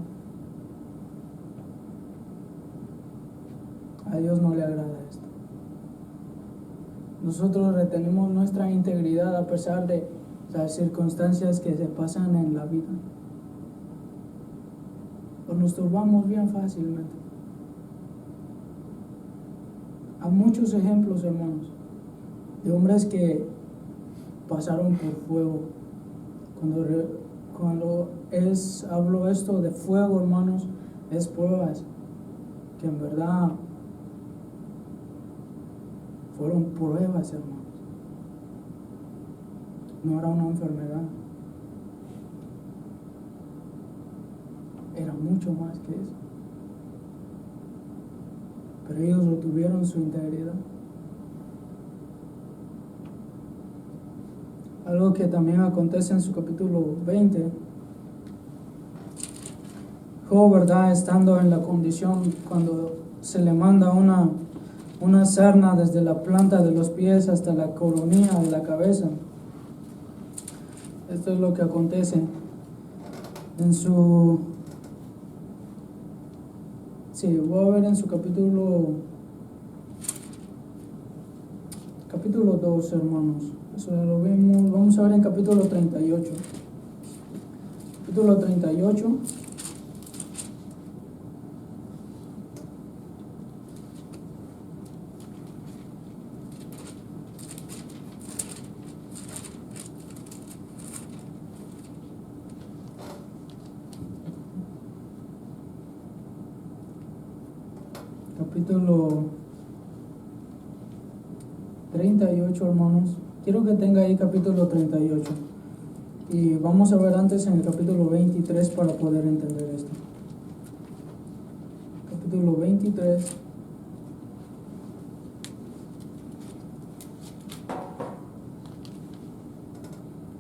a Dios no le agrada esto. Nosotros retenemos nuestra integridad a pesar de las circunstancias que se pasan en la vida. O nos turbamos bien fácilmente. Hay muchos ejemplos, hermanos, de hombres que pasaron por fuego. Cuando hablo esto de fuego, hermanos, es pruebas que en verdad fueron pruebas, hermanos. No era una enfermedad. Era mucho más que eso. Pero ellos retuvieron su integridad. Algo que también acontece en su capítulo 20. Job, ¿verdad? Estando en la condición cuando se le manda una sarna desde la planta de los pies hasta la coronilla de la cabeza. Esto es lo que acontece en su... Sí, voy a ver en su capítulo 2, hermanos. Eso lo vemos. Vamos a ver en capítulo 38. Capítulo 38. Capítulo 38, hermanos. Quiero que tenga ahí capítulo 38. Y vamos a ver antes en el capítulo 23 para poder entender esto. Capítulo 23.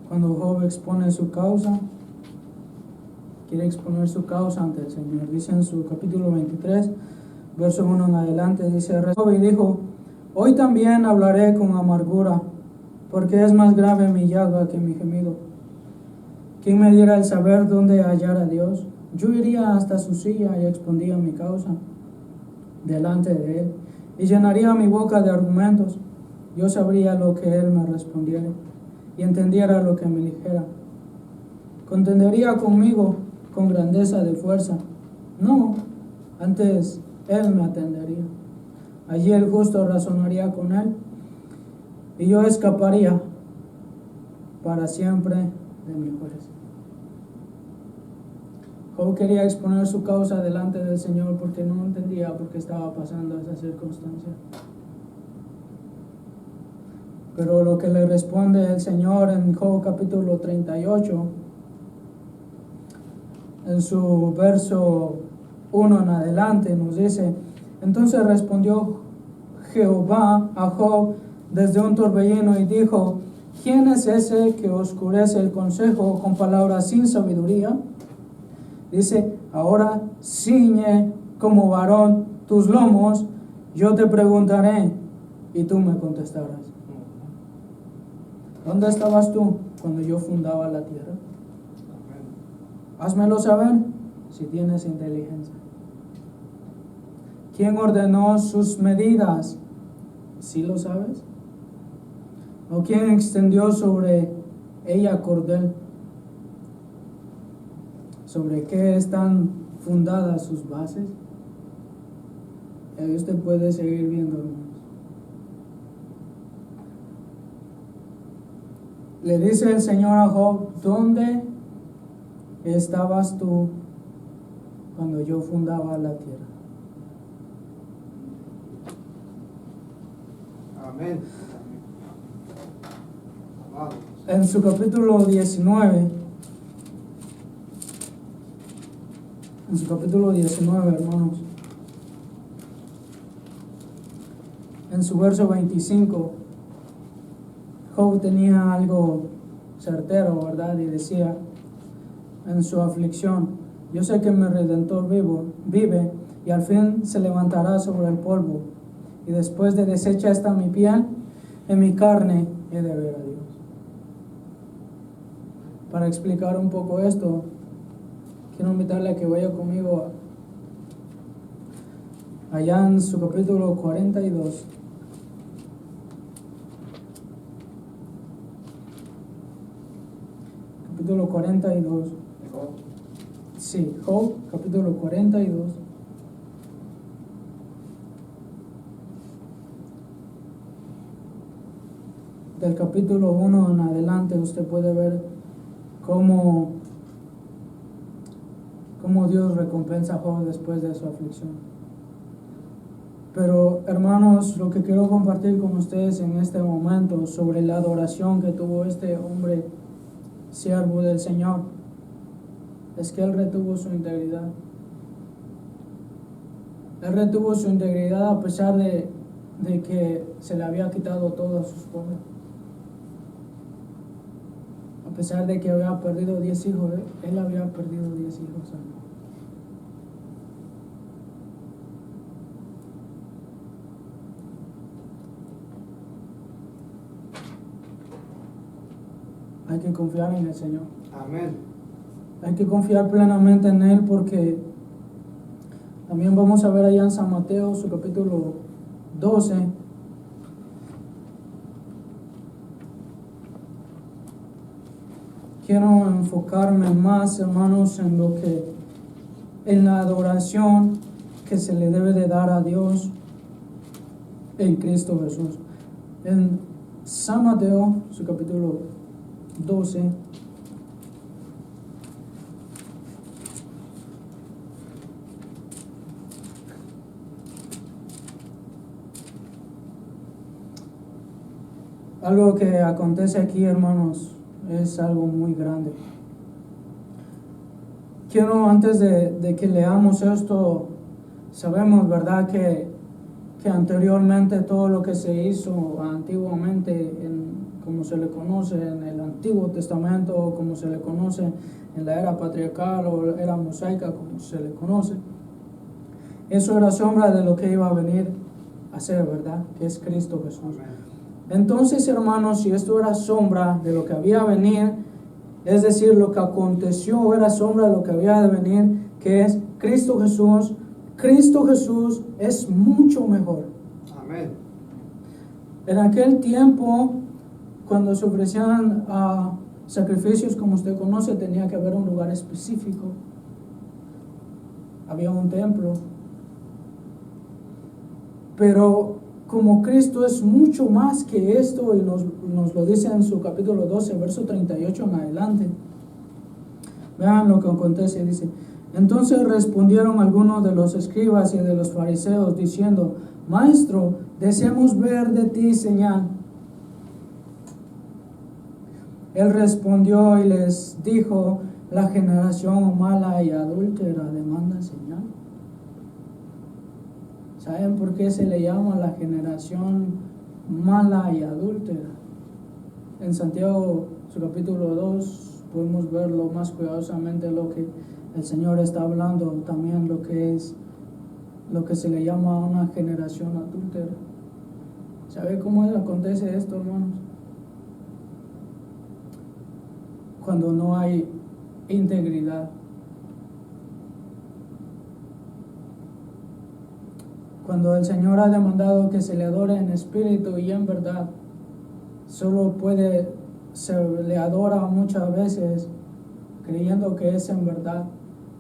Cuando Job expone su causa, quiere exponer su causa ante el Señor. Dice en su capítulo 23, verso 1 en adelante, dice, Job y dijo, hoy también hablaré con amargura, porque es más grave mi llaga que mi gemido. ¿Quién me diera el saber dónde hallar a Dios? Yo iría hasta su silla y expondría mi causa delante de él, y llenaría mi boca de argumentos. Yo sabría lo que él me respondiera, y entendiera lo que me dijera. Contendería conmigo con grandeza de fuerza. No, antes él me atendería. Allí el justo razonaría con él, y yo escaparía para siempre de mi juez. Job quería exponer su causa delante del Señor porque no entendía por qué estaba pasando esa circunstancia. Pero lo que le responde el Señor en Job capítulo 38, en su verso 1 en adelante, nos dice: entonces respondió Jehová a Job desde un torbellino y dijo: ¿quién es ese que oscurece el consejo con palabras sin sabiduría? Dice: ahora ciñe como varón tus lomos, yo te preguntaré y tú me contestarás. ¿Dónde estabas tú cuando yo fundaba la tierra? Házmelo saber si tienes inteligencia. ¿Quién ordenó sus medidas? ¿Sí lo sabes? ¿O quién extendió sobre ella cordel? ¿Sobre qué están fundadas sus bases? Y usted puede seguir viendo, hermanos. Le dice el Señor a Job: ¿dónde estabas tú cuando yo fundaba la tierra? Amén. Amado. En su capítulo 19, hermanos, en su verso 25, Job tenía algo certero, ¿verdad? Y decía en su aflicción: yo sé que mi Redentor vive y al fin se levantará sobre el polvo, y después de deshecha está mi piel, en mi carne he de ver a Dios. Para explicar un poco esto, quiero invitarle a que vaya conmigo allá en su capítulo 42. Capítulo 42. Sí, Job, capítulo 42. Del capítulo 1 en adelante usted puede ver cómo Dios recompensa a Job después de su aflicción. Pero, hermanos, lo que quiero compartir con ustedes en este momento sobre la adoración que tuvo este hombre, siervo del Señor, es que él retuvo su integridad. Él retuvo su integridad a pesar de que se le había quitado todas sus cosas. A pesar de que había perdido 10 hijos, él había perdido 10 hijos. Hay que confiar en el Señor. Amén. Hay que confiar plenamente en Él, porque también vamos a ver allá en San Mateo, su capítulo 12. Quiero enfocarme más, hermanos, en la adoración que se le debe de dar a Dios en Cristo Jesús. En San Mateo, su capítulo 12. Algo que acontece aquí, hermanos, es algo muy grande. Quiero, antes de que leamos esto, sabemos, ¿verdad?, que anteriormente todo lo que se hizo antiguamente, como se le conoce en el Antiguo Testamento, o como se le conoce en la era patriarcal o era mosaica, como se le conoce, eso era sombra de lo que iba a venir a ser, ¿verdad?, que es Cristo Jesús. Entonces, hermanos, si esto era sombra de lo que había de venir, es decir, lo que aconteció era sombra de lo que había de venir, que es Cristo Jesús. Cristo Jesús es mucho mejor. Amén. En aquel tiempo, cuando se ofrecían sacrificios, como usted conoce, tenía que haber un lugar específico. Había un templo. Pero como Cristo es mucho más que esto, y nos lo dice en su capítulo 12, verso 38 en adelante. Vean lo que acontece, dice: entonces respondieron algunos de los escribas y de los fariseos, diciendo: Maestro, deseamos ver de ti señal. Él respondió y les dijo: la generación mala y adúltera demanda señal. ¿Saben por qué se le llama la generación mala y adúltera? En Santiago, su capítulo 2, podemos verlo más cuidadosamente lo que el Señor está hablando, también lo que se le llama una generación adúltera. ¿Sabe cómo acontece esto, hermanos? Cuando no hay integridad. Cuando el Señor ha demandado que se le adore en espíritu y en verdad, se le adora muchas veces creyendo que es en verdad,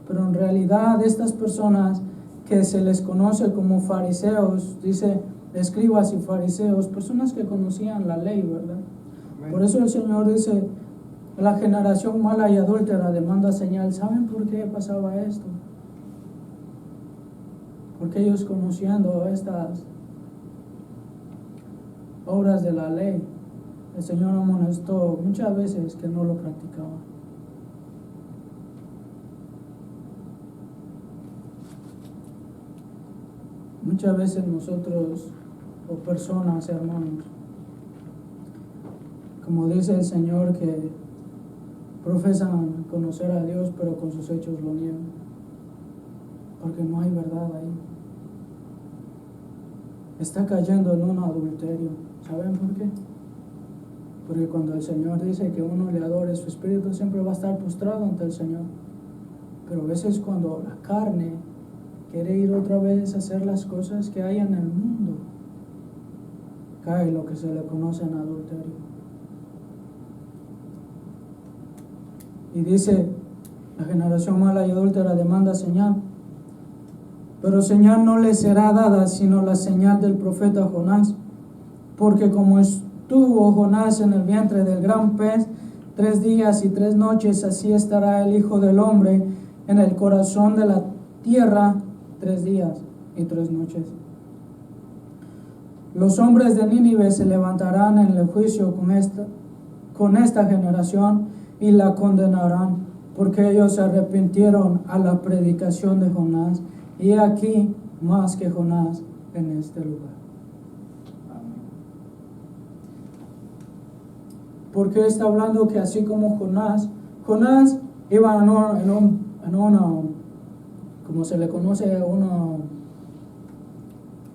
pero en realidad estas personas que se les conoce como fariseos, dice escribas y fariseos, personas que conocían la ley, ¿verdad? Amén. Por eso el Señor dice: la generación mala y adúltera demanda señal. ¿Saben por qué pasaba esto? Porque ellos, conociendo estas obras de la ley, el Señor amonestó muchas veces que no lo practicaban. Muchas veces nosotros, o personas, hermanos, como dice el Señor, que profesan conocer a Dios, pero con sus hechos lo niegan, porque no hay verdad ahí. Está cayendo en un adulterio. ¿Saben por qué? Porque cuando el Señor dice que uno le adore, su espíritu siempre va a estar postrado ante el Señor. Pero a veces cuando la carne quiere ir otra vez a hacer las cosas que hay en el mundo, cae lo que se le conoce en adulterio. Y dice: la generación mala y adúltera demanda señal, pero señal no le será dada sino la señal del profeta Jonás. Porque como estuvo Jonás en el vientre del gran pez 3 días y 3 noches, así estará el Hijo del Hombre en el corazón de la tierra 3 días y 3 noches. Los hombres de Nínive se levantarán en el juicio con esta generación y la condenarán, porque ellos se arrepintieron a la predicación de Jonás, y aquí más que Jonás en este lugar. Porque está hablando que así como Jonás iba en una, como se le conoce,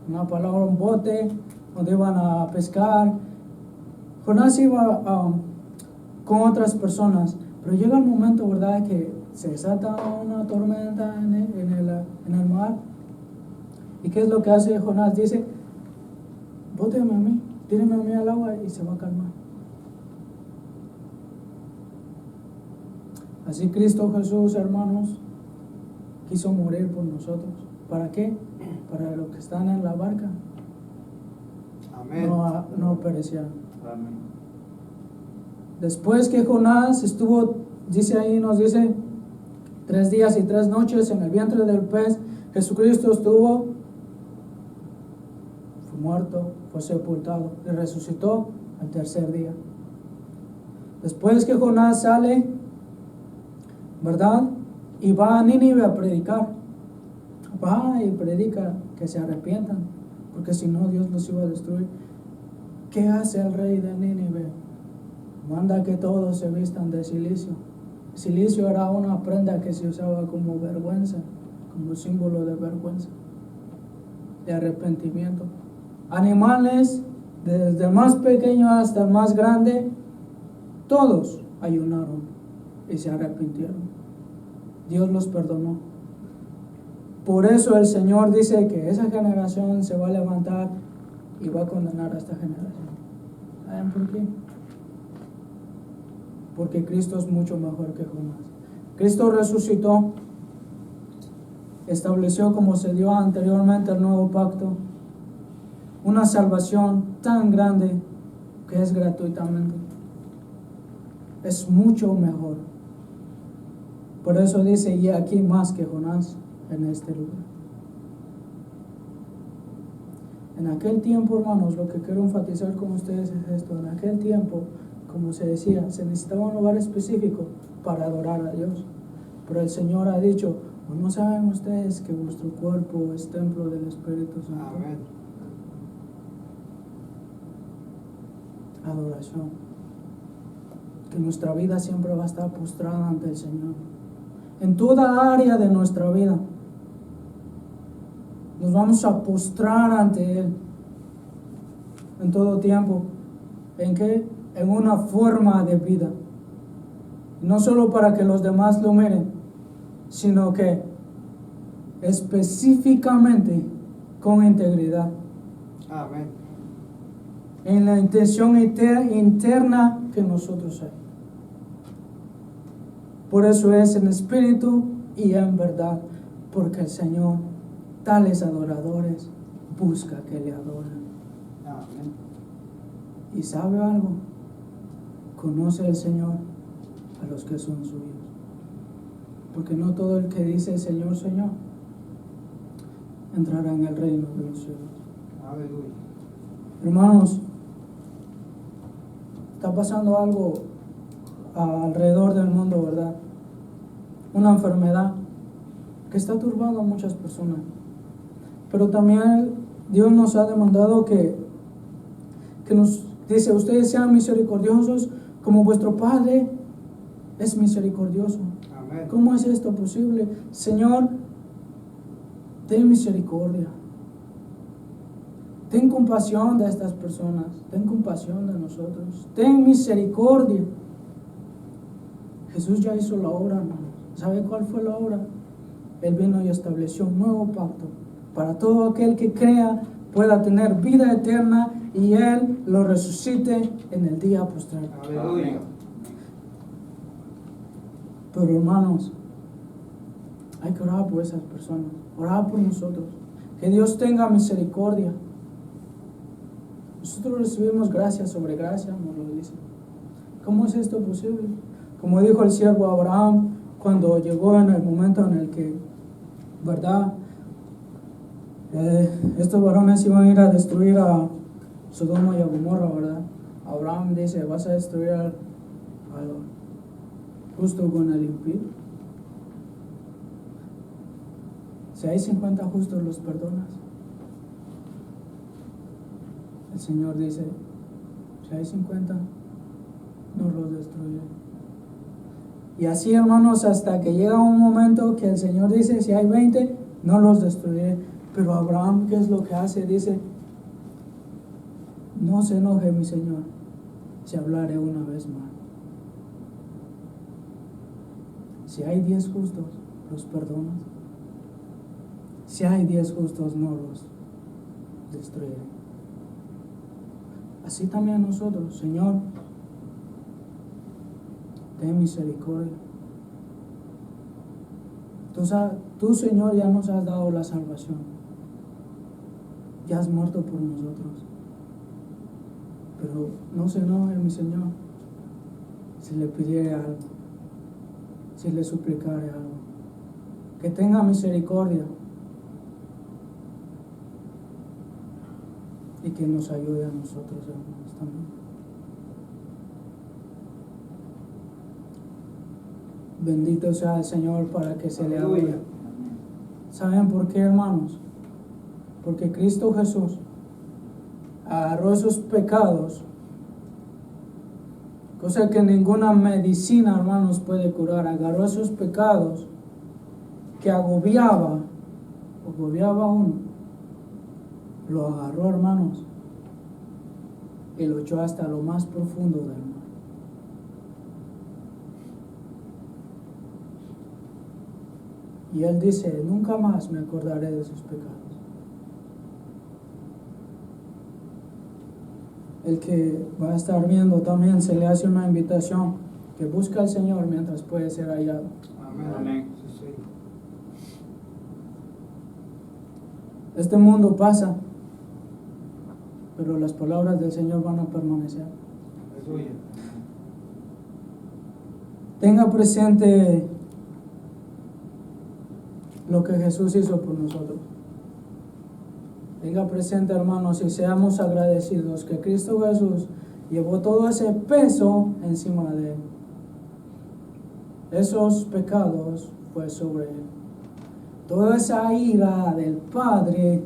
una palabra, un bote, donde iban a pescar. Jonás iba con otras personas, pero llega el momento, ¿verdad?, que se desata una tormenta en el mar. ¿Y qué es lo que hace Jonás? Dice: bóteme a mí, tíreme a mí al agua y se va a calmar. Así Cristo Jesús, hermanos, quiso morir por nosotros. ¿Para qué? Para los que están en la barca. Amén. No perecieran. Amén. Después que Jonás estuvo, nos dice 3 días y 3 noches en el vientre del pez, Jesucristo fue muerto, fue sepultado y resucitó al 3er día. Después que Jonás sale, ¿verdad?, y va a Nínive a predicar, va y predica que se arrepientan, porque si no Dios los iba a destruir. ¿Qué hace el rey de Nínive? Manda que todos se vistan de cilicio. Cilicio era una prenda que se usaba como vergüenza, como símbolo de vergüenza, de arrepentimiento. Animales, desde el más pequeño hasta el más grande, todos ayunaron y se arrepintieron. Dios los perdonó. Por eso el Señor dice que esa generación se va a levantar y va a condenar a esta generación. ¿Saben por qué? Porque Cristo es mucho mejor que Jonás. Cristo resucitó, estableció, como se dio anteriormente, el nuevo pacto, una salvación tan grande que es gratuitamente. Es mucho mejor. Por eso dice, y aquí más que Jonás en este lugar. En aquel tiempo, hermanos, lo que quiero enfatizar con ustedes es esto. En aquel tiempo, como se decía, se necesitaba un lugar específico para adorar a Dios. Pero el Señor ha dicho, ¿o no saben ustedes que vuestro cuerpo es templo del Espíritu Santo? Amén. Adoración. Que nuestra vida siempre va a estar postrada ante el Señor. En toda área de nuestra vida. Nos vamos a postrar ante Él. En todo tiempo. ¿En qué? En una forma de vida. No solo para que los demás lo miren, sino que específicamente con integridad. Amén. En la intención interna que nosotros hay. Por eso es en espíritu y en verdad, porque el Señor, tales adoradores, busca que le adoren. Amén. Y sabe algo, conoce el Señor a los que son suyos. Porque no todo el que dice Señor, Señor, entrará en el reino de los cielos. Aleluya. Hermanos, está pasando algo alrededor del mundo, ¿verdad? Una enfermedad que está turbando a muchas personas. Pero también Dios nos ha demandado que nos dice, ustedes sean misericordiosos como vuestro Padre es misericordioso. Amén. ¿Cómo es esto posible? Señor, ten misericordia. Ten compasión de estas personas. Ten compasión de nosotros. Ten misericordia. Jesús ya hizo la obra, hermano. ¿Sabe cuál fue la obra? Él vino y estableció un nuevo pacto. Para todo aquel que crea pueda tener vida eterna y Él lo resucite en el día postrero. Aleluya. Pero hermanos, hay que orar por esas personas. Orar por nosotros. Que Dios tenga misericordia. Nosotros recibimos gracia sobre gracia, nos lo dice. ¿Cómo es esto posible? Como dijo el siervo Abraham cuando llegó en el momento en el que, ¿verdad? Estos varones iban a ir a destruir a Sodoma y a Gomorra, ¿verdad? Abraham dice, ¿vas a destruir al justo con el impío? Si hay 50 justos, los perdonas. El Señor dice, si hay 50, no los destruye. Y así, hermanos, hasta que llega un momento que el Señor dice, si hay 20, no los destruiré. Pero Abraham, ¿qué es lo que hace? Dice, no se enoje mi Señor si hablaré una vez más. Si hay 10 justos, los perdonas. Si hay 10 justos, no los destruiré. Así también nosotros, Señor, ten misericordia. Tú, Señor, ya nos has dado la salvación. Ya has muerto por nosotros. Pero no se enoje, mi Señor, si le pidiera algo, si le suplicara algo. Que tenga misericordia y que nos ayude a nosotros, hermanos, también. Bendito sea el Señor para que se le adore. ¿Saben por qué, hermanos? Porque Cristo Jesús agarró esos pecados, cosa que ninguna medicina, hermanos, puede curar. Agarró esos pecados que agobiaba a uno. Lo agarró, hermanos, y lo echó hasta lo más profundo del mar. Y Él dice, nunca más me acordaré de sus pecados. El que va a estar viendo también se le hace una invitación, que busca al Señor mientras puede ser hallado. Amén. Amén. Sí, sí. Este mundo pasa, pero las palabras del Señor van a permanecer. Aleluya. Tenga presente lo que Jesús hizo por nosotros. Tenga presente, hermanos, y seamos agradecidos que Cristo Jesús llevó todo ese peso encima de Él. Esos pecados fue sobre Él. Toda esa ira del Padre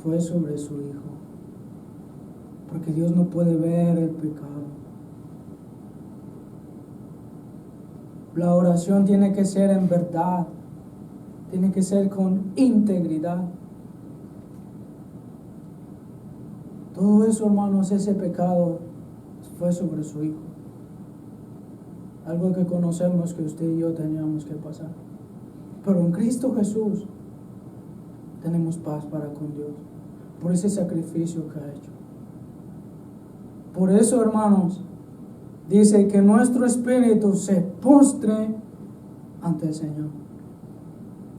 fue sobre su Hijo. Porque Dios no puede ver el pecado. La oración tiene que ser en verdad. Tiene que ser con integridad. Todo eso, hermanos, ese pecado fue sobre su Hijo. Algo que conocemos que usted y yo teníamos que pasar. Pero en Cristo Jesús tenemos paz para con Dios. Por ese sacrificio que ha hecho. Por eso, hermanos, dice que nuestro espíritu se postre ante el Señor.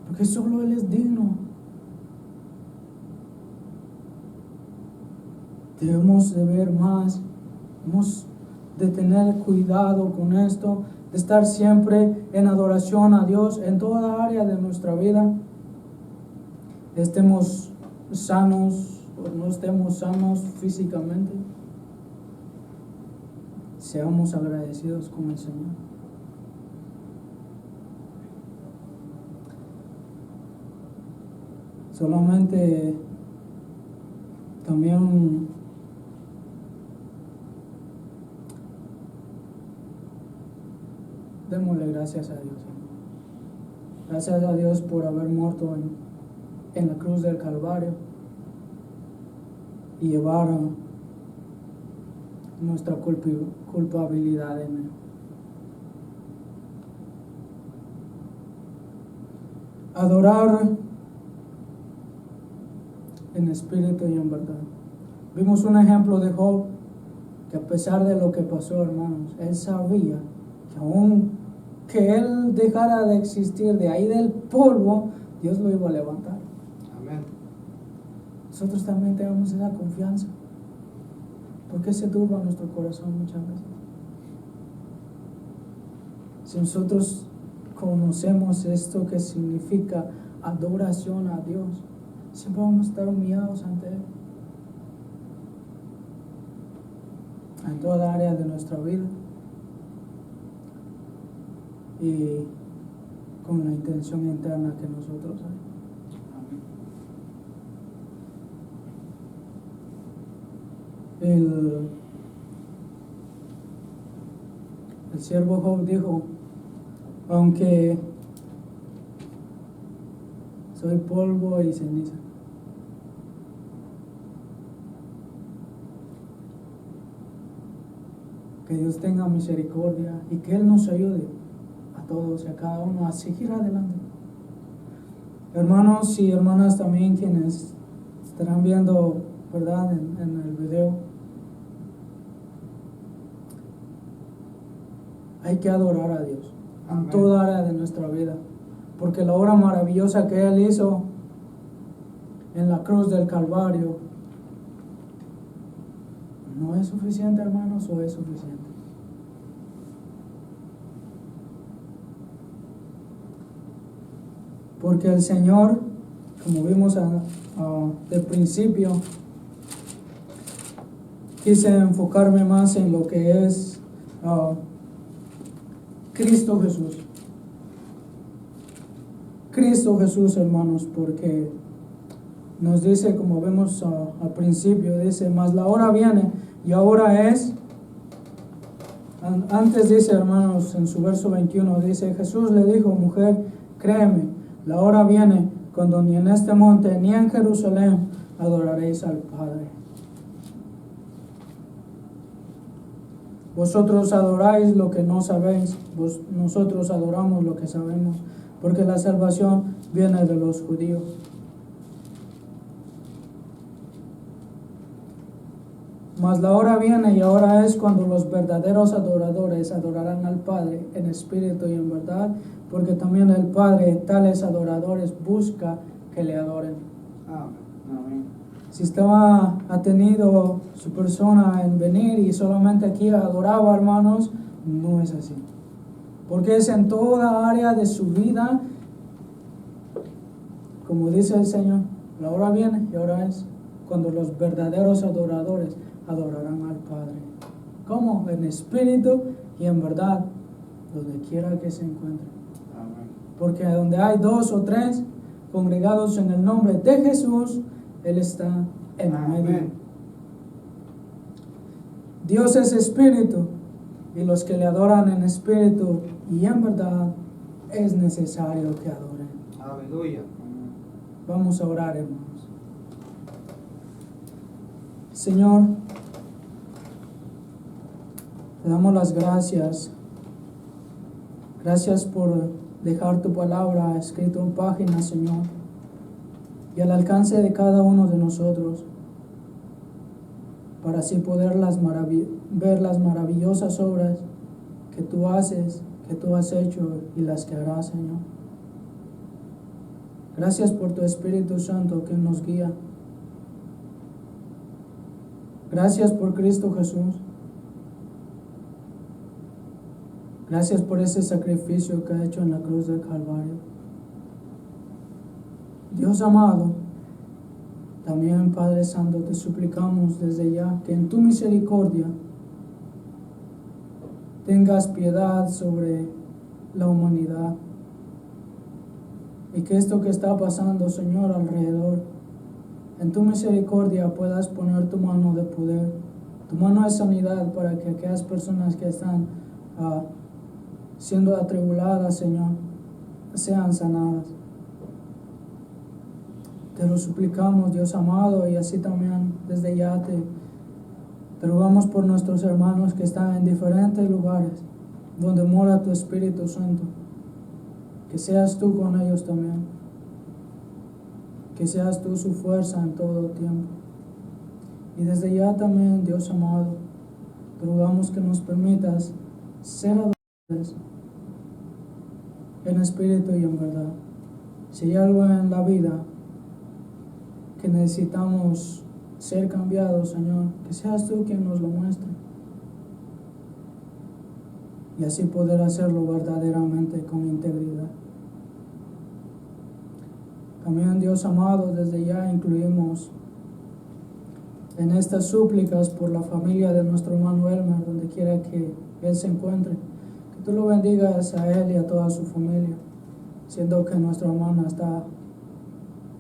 Porque solo Él es digno. Debemos de ver más, debemos de tener cuidado con esto, de estar siempre en adoración a Dios en toda área de nuestra vida. Estemos sanos o no estemos sanos físicamente, seamos agradecidos con el Señor. Solamente también démosle gracias a Dios. Gracias a Dios por haber muerto en la cruz del Calvario y llevar nuestra culpabilidad en Él. Adorar en espíritu y en verdad. Vimos un ejemplo de Job, que a pesar de lo que pasó, hermanos, él sabía que aún que él dejara de existir de ahí del polvo, Dios lo iba a levantar. Amén. Nosotros también tenemos esa confianza. ¿Por qué se turba nuestro corazón muchas veces? Si nosotros conocemos esto que significa adoración a Dios, siempre vamos a estar humillados ante Él. En toda área de nuestra vida. Y con la intención interna que nosotros hay. El siervo Job dijo: aunque soy polvo y ceniza, que Dios tenga misericordia y que Él nos ayude a todos y a cada uno a seguir adelante. Hermanos y hermanas también quienes estarán viendo, ¿verdad?, en el video, hay que adorar a Dios en toda área de nuestra vida, porque la obra maravillosa que Él hizo en la cruz del Calvario no es suficiente, hermanos, o es suficiente. Porque el Señor, como vimos del principio, quise enfocarme más en lo que es Cristo Jesús. Cristo Jesús, hermanos, porque nos dice, como vemos al principio, dice: mas la hora viene y ahora es. Antes dice, hermanos, en su verso 21, dice: Jesús le dijo: mujer, créeme, la hora viene cuando ni en este monte ni en Jerusalén adoraréis al Padre. Vosotros adoráis lo que no sabéis, nosotros adoramos lo que sabemos, porque la salvación viene de los judíos. Mas la hora viene y ahora es cuando los verdaderos adoradores adorarán al Padre en espíritu y en verdad, porque también el Padre tales adoradores busca que le adoren. Amén. si estaba atenido su persona en venir y solamente aquí adoraba, hermanos, no es así. Porque es en toda área de su vida, como dice el Señor, la hora viene y ahora es cuando los verdaderos adoradores adorarán al Padre. ¿Cómo? En espíritu y en verdad, donde quiera que se encuentren. Amén. Porque donde hay 2 o 3 congregados en el nombre de Jesús, Él está en el medio. Amén. Dios es espíritu, y los que le adoran en espíritu y en verdad es necesario que adoren. Aleluya. Vamos a orar, hermanos. Señor, te damos las gracias. Gracias por dejar tu palabra escrita en páginas, Señor, y al alcance de cada uno de nosotros, para así poder ver las maravillosas obras que tú haces, que tú has hecho y las que harás, Señor. Gracias por tu Espíritu Santo que nos guía. Gracias por Cristo Jesús. Gracias por ese sacrificio que ha hecho en la cruz del Calvario. Dios amado, también Padre Santo, te suplicamos desde ya que en tu misericordia tengas piedad sobre la humanidad y que esto que está pasando, Señor, alrededor, en tu misericordia puedas poner tu mano de poder, tu mano de sanidad para que aquellas personas que están siendo atribuladas, Señor, sean sanadas. Te lo suplicamos, Dios amado, y así también desde ya te rogamos por nuestros hermanos que están en diferentes lugares donde mora tu Espíritu Santo. Que seas tú con ellos también. Que seas tú su fuerza en todo tiempo. Y desde ya también, Dios amado, te rogamos que nos permitas ser adoradores en espíritu y en verdad. Si hay algo en la vida que necesitamos ser cambiados, Señor, que seas tú quien nos lo muestre. Y así poder hacerlo verdaderamente con integridad. También, Dios amado, desde ya incluimos en estas súplicas por la familia de nuestro hermano Elmer, donde quiera que él se encuentre. Que tú lo bendigas a él y a toda su familia, siendo que nuestra hermana está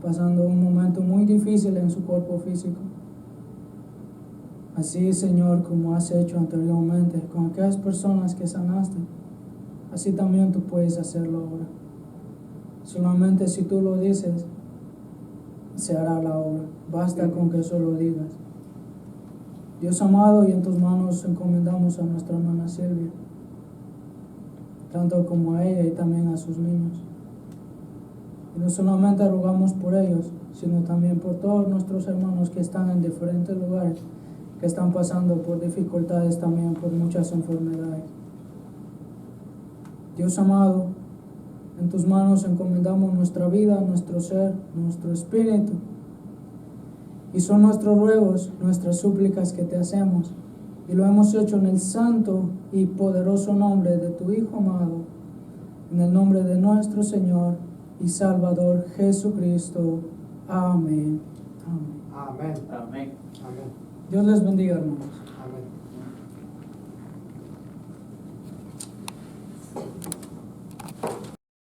pasando un momento muy difícil en su cuerpo físico. Así, Señor, como has hecho anteriormente con aquellas personas que sanaste, así también tú puedes hacerlo ahora. Solamente si tú lo dices, se hará la obra. Basta con que solo digas. Dios amado, y en tus manos encomendamos a nuestra hermana Silvia, tanto como a ella y también a sus niños. Y no solamente rogamos por ellos, sino también por todos nuestros hermanos que están en diferentes lugares, que están pasando por dificultades también, por muchas enfermedades. Dios amado, en tus manos encomendamos nuestra vida, nuestro ser, nuestro espíritu. Y son nuestros ruegos, nuestras súplicas que te hacemos. Y lo hemos hecho en el santo y poderoso nombre de tu Hijo amado, en el nombre de nuestro Señor y Salvador Jesucristo. Amén. Amén. Amén. Amén. Amén. Dios les bendiga, hermanos.